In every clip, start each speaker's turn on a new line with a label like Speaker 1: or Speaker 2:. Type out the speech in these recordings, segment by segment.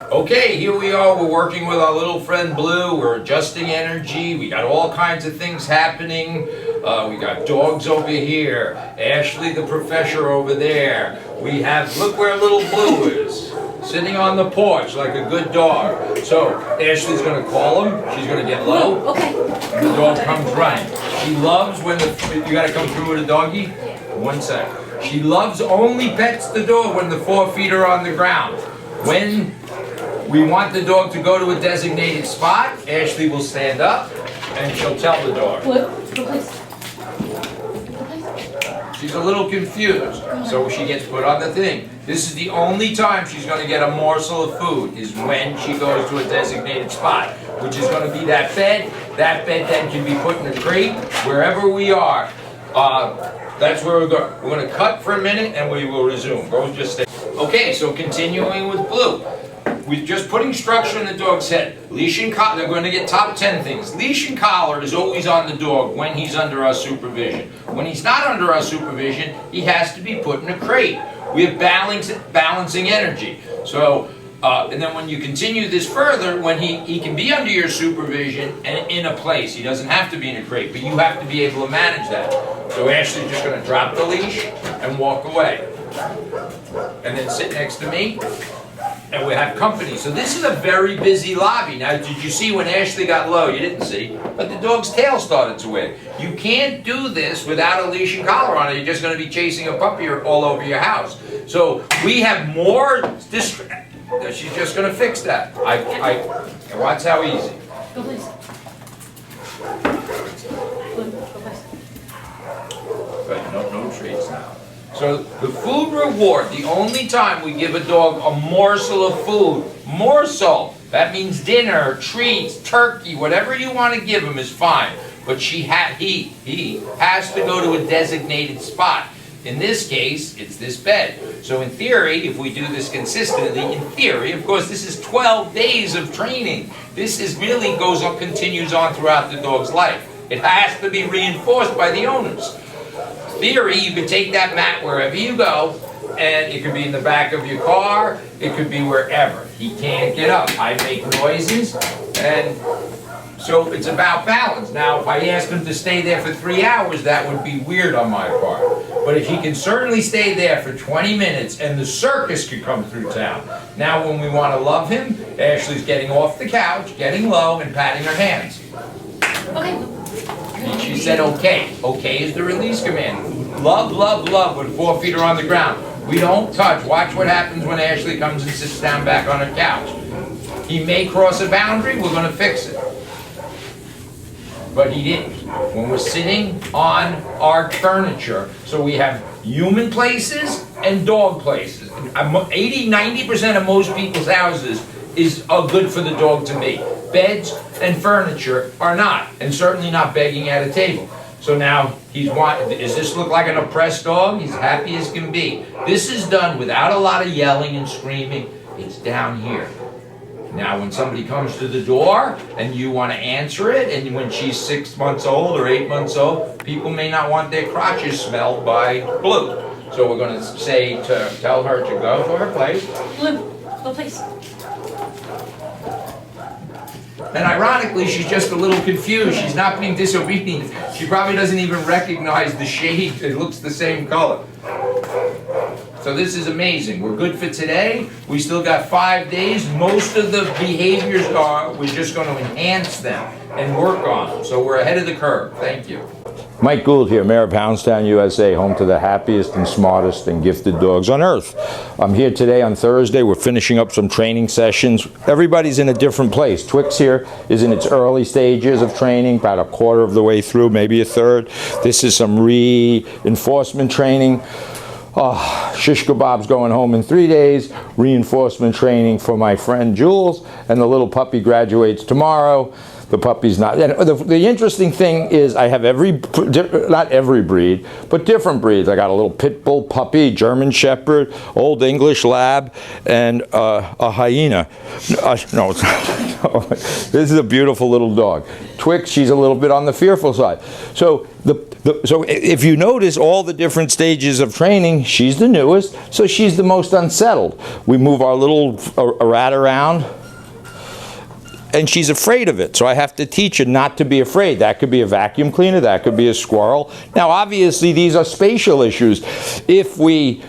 Speaker 1: Okay, here we are. We're working with our little friend Blue. We're adjusting energy. We got all kinds of things happening. We got dogs over here. Ashley the professor over there. We have, look where little Blue is. Sitting on the porch like a good dog. So, Ashley's going to call him. She's going to get low.
Speaker 2: Okay.
Speaker 1: And the dog comes running. She loves when you got to come through with a doggy? 1 sec. She loves, only pets the dog when the 4 feet are on the ground. When we want the dog to go to a designated spot, Ashley will stand up and she'll tell the dog. She's a little confused, so she gets put on the thing. This is the only time she's going to get a morsel of food, is when she goes to a designated spot, which is going to be that bed. That bed then can be put in a crate wherever we are. That's where we're going. We're going to cut for a minute and we will resume. Go just stay. Okay, so continuing with Blue. We're just putting structure in the dog's head. Leash and collar, they're going to get top 10 things. Leash and collar is always on the dog when he's under our supervision. When he's not under our supervision, he has to be put in a crate. We have balancing energy. So, and then when you continue this further, when he can be under your supervision and in a place. He doesn't have to be in a crate, but you have to be able to manage that. So Ashley's just going to drop the leash and walk away. And then sit next to me. And we have company. So this is a very busy lobby. Now, did you see when Ashley got low? You didn't see. But the dog's tail started to wag. You can't do this without a leash and collar on it. You're just going to be chasing a puppy all over your house. So we have more she's just going to fix that. And watch how easy.
Speaker 2: Go, please.
Speaker 1: But no treats now. So the food reward, the only time we give a dog a morsel of food, that means dinner, treats, turkey, whatever you want to give him is fine. But he has to go to a designated spot. In this case, it's this bed. So in theory, if we do this consistently, in theory, of course, this is 12 days of training. This is really continues on throughout the dog's life. It has to be reinforced by the owners. Theory, you could take that mat wherever you go, and it could be in the back of your car, it could be wherever. He can't get up. I make noises, and so it's about balance. Now, if I ask him to stay there for 3 hours, that would be weird on my part. But if he can certainly stay there for 20 minutes, and the circus could come through town. Now, when we want to love him, Ashley's getting off the couch, getting low, and patting her hands.
Speaker 2: Okay.
Speaker 1: And she said, okay. Okay is the release command. Love, love, love when 4 feet are on the ground. We don't touch. Watch what happens when Ashley comes and sits down back on her couch. He may cross a boundary. We're going to fix it. But he didn't. When we're sitting on our furniture, so we have human places and dog places. 80-90% of most people's houses are good for the dog to be. Beds and furniture are not, and certainly not begging at a table. So now does this look like an oppressed dog? He's happy as can be. This is done without a lot of yelling and screaming. It's down here. Now when somebody comes to the door and you want to answer it, and when she's 6 months old or 8 months old, people may not want their crotches smelled by Blue. So we're going to tell her to go to her place.
Speaker 2: Blue, go please.
Speaker 1: And ironically, she's just a little confused. She's not being disobedient. She probably doesn't even recognize the shade. It looks the same color. So this is amazing. We're good for today. We still got 5 days. Most of the behaviors we're just going to enhance them and work on them. So we're ahead of the curve. Thank you.
Speaker 3: Mike Gould here, Mayor of Hounds Town USA, home to the happiest and smartest and gifted dogs on earth. I'm here today on Thursday. We're finishing up some training sessions. Everybody's in a different place. Twix here is in its early stages of training, about a quarter of the way through, maybe a third. This is some reinforcement training. Shish kebab's going home in 3 days. Reinforcement training for my friend Jules, and the little puppy graduates tomorrow. the puppy's not. And the interesting thing is I have not every breed, but different breeds. I got a little pit bull puppy, German Shepherd, Old English Lab, and a hyena. No, it's not. No. This is a beautiful little dog. Twix, she's a little bit on the fearful side. So so if you notice all the different stages of training, she's the newest, so she's the most unsettled. We move our little rat around, and she's afraid of it, so I have to teach her not to be afraid. That could be a vacuum cleaner, that could be a squirrel. Now, obviously, these are spatial issues. If we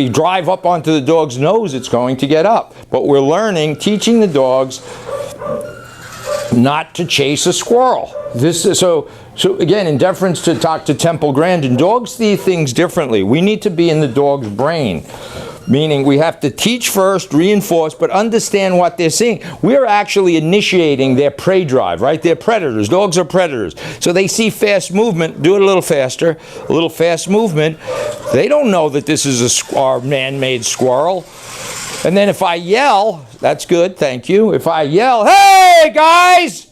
Speaker 3: drive up onto the dog's nose, it's going to get up. But we're learning, teaching the dogs not to chase a squirrel. This is so again, in deference to Dr. Temple Grandin, dogs see things differently. We need to be in the dog's brain. Meaning we have to teach first, reinforce, but understand what they're seeing. We're actually initiating their prey drive, right? They're predators. Dogs are predators. So they see fast movement, do it a little faster, a little fast movement. They don't know that this is our man-made squirrel. And then if I yell, that's good, thank you. If I yell, hey guys!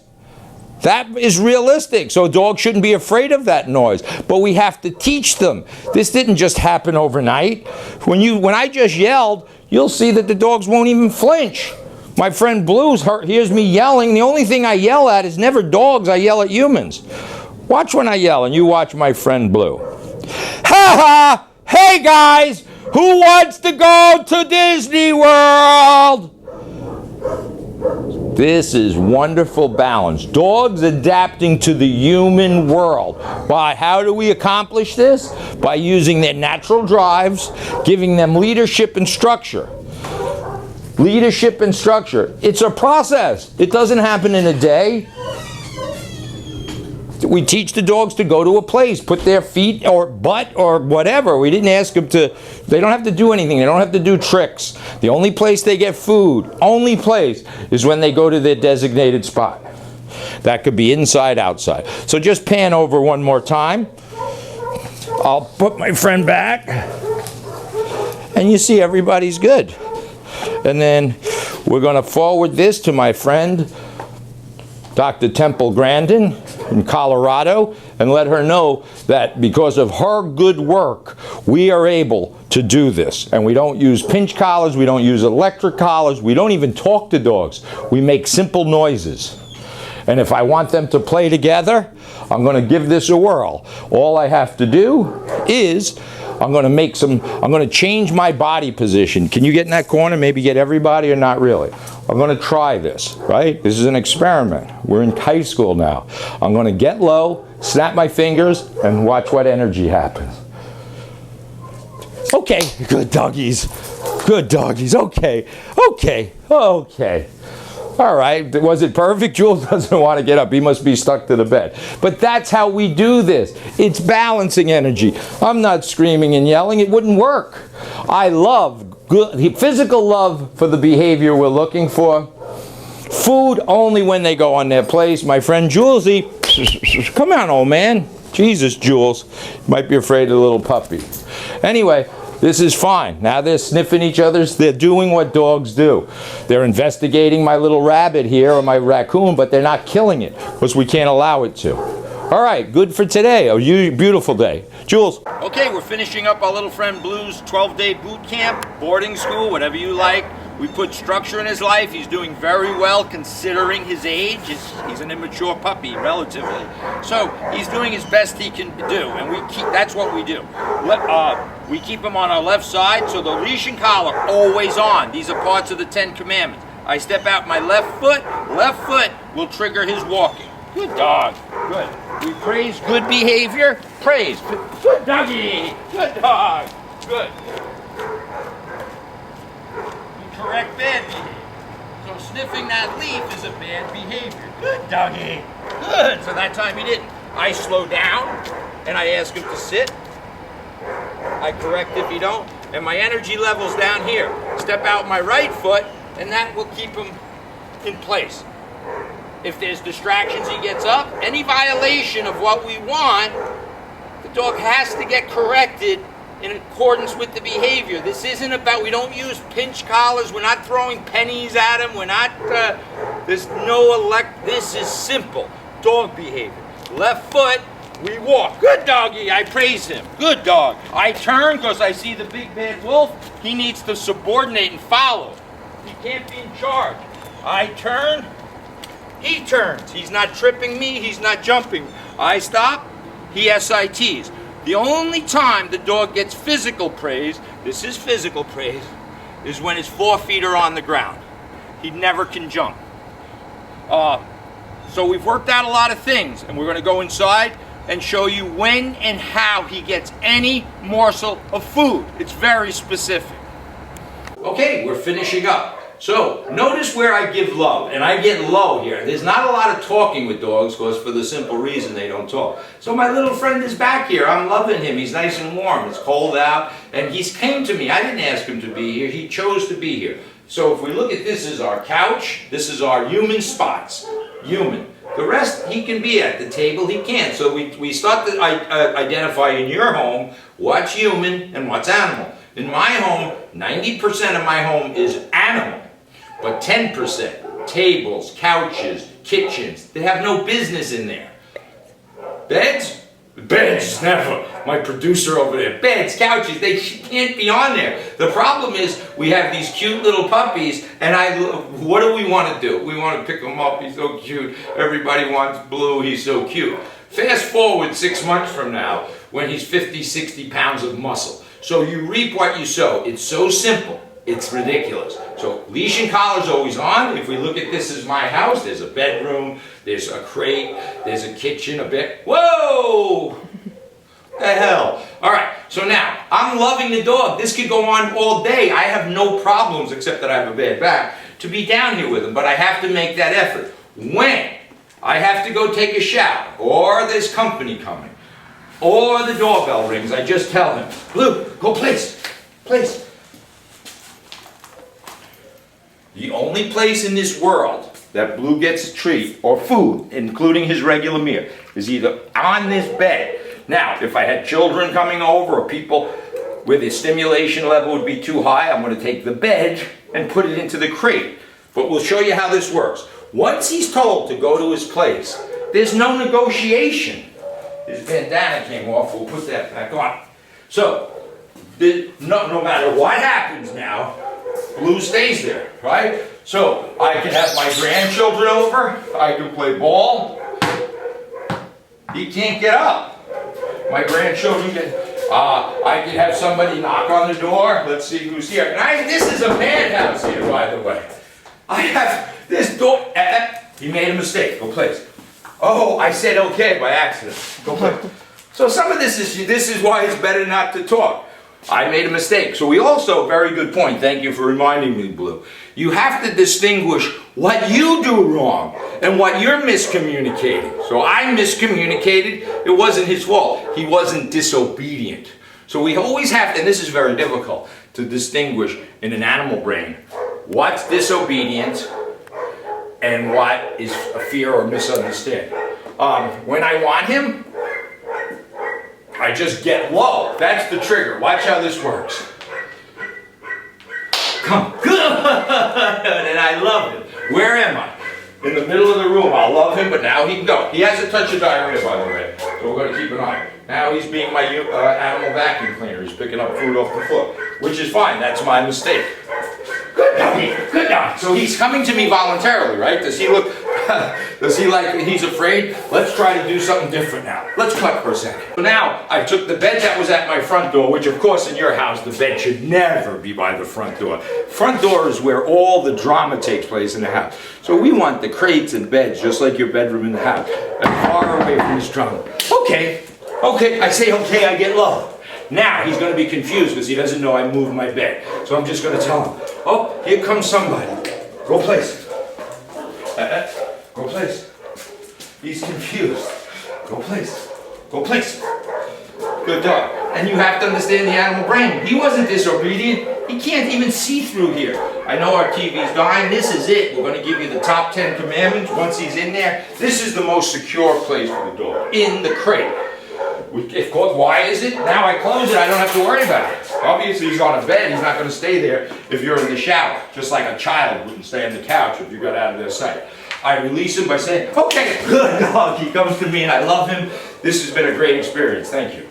Speaker 3: That is realistic, so dogs shouldn't be afraid of that noise. But we have to teach them. This didn't just happen overnight. When I just yelled, you'll see that the dogs won't even flinch. My friend Blues hears me yelling. The only thing I yell at is never dogs, I yell at humans. Watch when I yell, and you watch my friend Blue. Ha ha! Hey guys! Who wants to go to Disney World? This is wonderful balance. Dogs adapting to the human world. Why? How do we accomplish this? By using their natural drives, giving them leadership and structure. Leadership and structure. It's a process. It doesn't happen in a day. We teach the dogs to go to a place, put their feet or butt or whatever. We didn't ask them to, they don't have to do anything. They don't have to do tricks. The only place they get food, only place, is when they go to their designated spot. That could be inside, outside. So just pan over one more time. I'll put my friend back. And you see everybody's good. And then we're going to forward this to my friend, Dr. Temple Grandin in Colorado, and let her know that because of her good work, we are able to do this. And we don't use pinch collars, we don't use electric collars, we don't even talk to dogs. We make simple noises. And if I want them to play together, I'm going to give this a whirl. All I have to do is I'm going to change my body position. Can you get in that corner? Maybe get everybody or not really? I'm going to try this, right? This is an experiment. We're in high school now. I'm going to get low, snap my fingers, and watch what energy happens. Okay, good doggies. Good doggies. Okay, okay, okay. All right, was it perfect? Jules doesn't want to get up. He must be stuck to the bed. But that's how we do this. It's balancing energy. I'm not screaming and yelling. It wouldn't work. I love good physical love for the behavior we're looking for. Food only when they go on their place. My friend Julesy, come on, old man. Jesus, Jules. You might be afraid of the little puppy. Anyway, this is fine. Now they're sniffing each other's. They're doing what dogs do. They're investigating my little rabbit here or my raccoon, but they're not killing it because we can't allow it to. All right, good for today. A beautiful day. Jules. Okay, we're finishing up our little friend Blue's 12-day boot camp, boarding school, whatever you like. We put structure in his life. He's doing very well considering his age. He's an immature puppy, relatively. So he's doing his best he can do, and that's what we do. We keep him on our left side, so the leash and collar always on. These are parts of the 10 Commandments. I step out my left foot will trigger his walking. Good dog. Good. We praise good behavior. Praise. Good doggy. Good dog. Good. Correct bad behavior. So sniffing that leaf is a bad behavior. Good doggy. Good. So that time he didn't. I slow down and I ask him to sit. I correct if he don't. And my energy level's down here. Step out my right foot and that will keep him in place. If there's distractions, he gets up. Any violation of what we want, the dog has to get corrected in accordance with the behavior. This isn't about, we don't use pinch collars, we're not throwing pennies at him, we're not
Speaker 1: There's no this is simple dog behavior. Left foot, we walk. Good doggy, I praise him. Good dog. I turn because I see the big bad wolf. He needs to subordinate and follow. He can't be in charge. I turn, he turns. He's not tripping me, he's not jumping. I stop, he SITs. The only time the dog gets physical praise, this is physical praise, is when his 4 feet are on the ground. He never can jump. So we've worked out a lot of things, and we're going to go inside and show you when and how he gets any morsel of food. It's very specific. Okay, we're finishing up. So notice where I give love, and I get low here. There's not a lot of talking with dogs, because for the simple reason they don't talk. So my little friend is back here. I'm loving him. He's nice and warm. It's cold out, and he's came to me. I didn't ask him to be here. He chose to be here. So if we look at this is our couch, this is our human spots. Human. The rest, he can be at the table, he can't. So we start to identify in your home what's human and what's animal. In my home, 90% of my home is animal, but 10%, tables, couches, kitchens, they have no business in there. Beds? Beds, never. My producer over there. Beds, couches, they can't be on there. The problem is we have these cute little puppies, and what do we want to do? We want to pick him up. He's so cute. Everybody wants Blue. He's so cute. Fast forward 6 months from now when he's 50, 60 pounds of muscle. So you reap what you sow. It's so simple. It's ridiculous. So leash and collar's always on. If we look at this as my house, there's a bedroom, there's a crate, there's a kitchen, a bed. Whoa! The hell? All right, so now, I'm loving the dog. This could go on all day. I have no problems, except that I have a bad back, to be down here with him, but I have to make that effort. When I have to go take a shower, or there's company coming, or the doorbell rings, I just tell him, Blue, go place. The only place in this world that Blue gets a treat or food, including his regular meal, is either on this bed. Now, if I had children coming over or people where the stimulation level would be too high, I'm going to take the bed and put it into the crate. But we'll show you how this works. Once he's told to go to his place, there's no negotiation. His bandana came off, we'll put that back on. So, no matter what happens now, Blue stays there, right? So, I can have my grandchildren over, I can play ball. He can't get up. My grandchildren can, I can have somebody knock on the door, let's see who's here. And this is a madhouse here, by the way. I have this door, he made a mistake, go place. Oh, I said okay by accident, go play. So some of this is why it's better not to talk. I made a mistake. So we also, very good point, thank you for reminding me, Blue. You have to distinguish what you do wrong and what you're miscommunicating. So I miscommunicated, it wasn't his fault. He wasn't disobedient. So we always have to, and this is very difficult, to distinguish in an animal brain what's disobedient and what is a fear or misunderstanding. When I want him, I just get low. That's the trigger. Watch how this works. Come. Good. And I love him. Where am I? In the middle of the room. I love him, but now he can go. He has a touch of diarrhea, by the way. So we're going to keep an eye. Now he's being my animal vacuum cleaner. He's picking up food off the floor, which is fine. That's my mistake. Good doggy. Good dog. So he's coming to me voluntarily, right? Does he look... Does he like he's afraid? Let's try to do something different now. Let's cut for a second. So now I took the bed that was at my front door, which of course in your house the bed should never be by the front door. Front door is where all the drama takes place in the house. So we want the crates and beds just like your bedroom in the house, and far away from this drama. Okay, I say okay, I get low. Now he's going to be confused because he doesn't know I moved my bed. So I'm just going to tell him, oh, here comes somebody. Go place. Go place. He's confused. Go place. Go place. Good dog. And you have to understand the animal brain. He wasn't disobedient. He can't even see through here. I know our TV's dying. This is it. We're going to give you the top 10 commandments. Once he's in there, this is the most secure place for the dog. In the crate. Why is it? Now I close it, I don't have to worry about it. Obviously he's on a bed, he's not gonna stay there if you're in the shower. Just like a child wouldn't stay on the couch if you got out of their sight. I release him by saying, okay, good dog. He comes to me and I love him. This has been a great experience, thank you.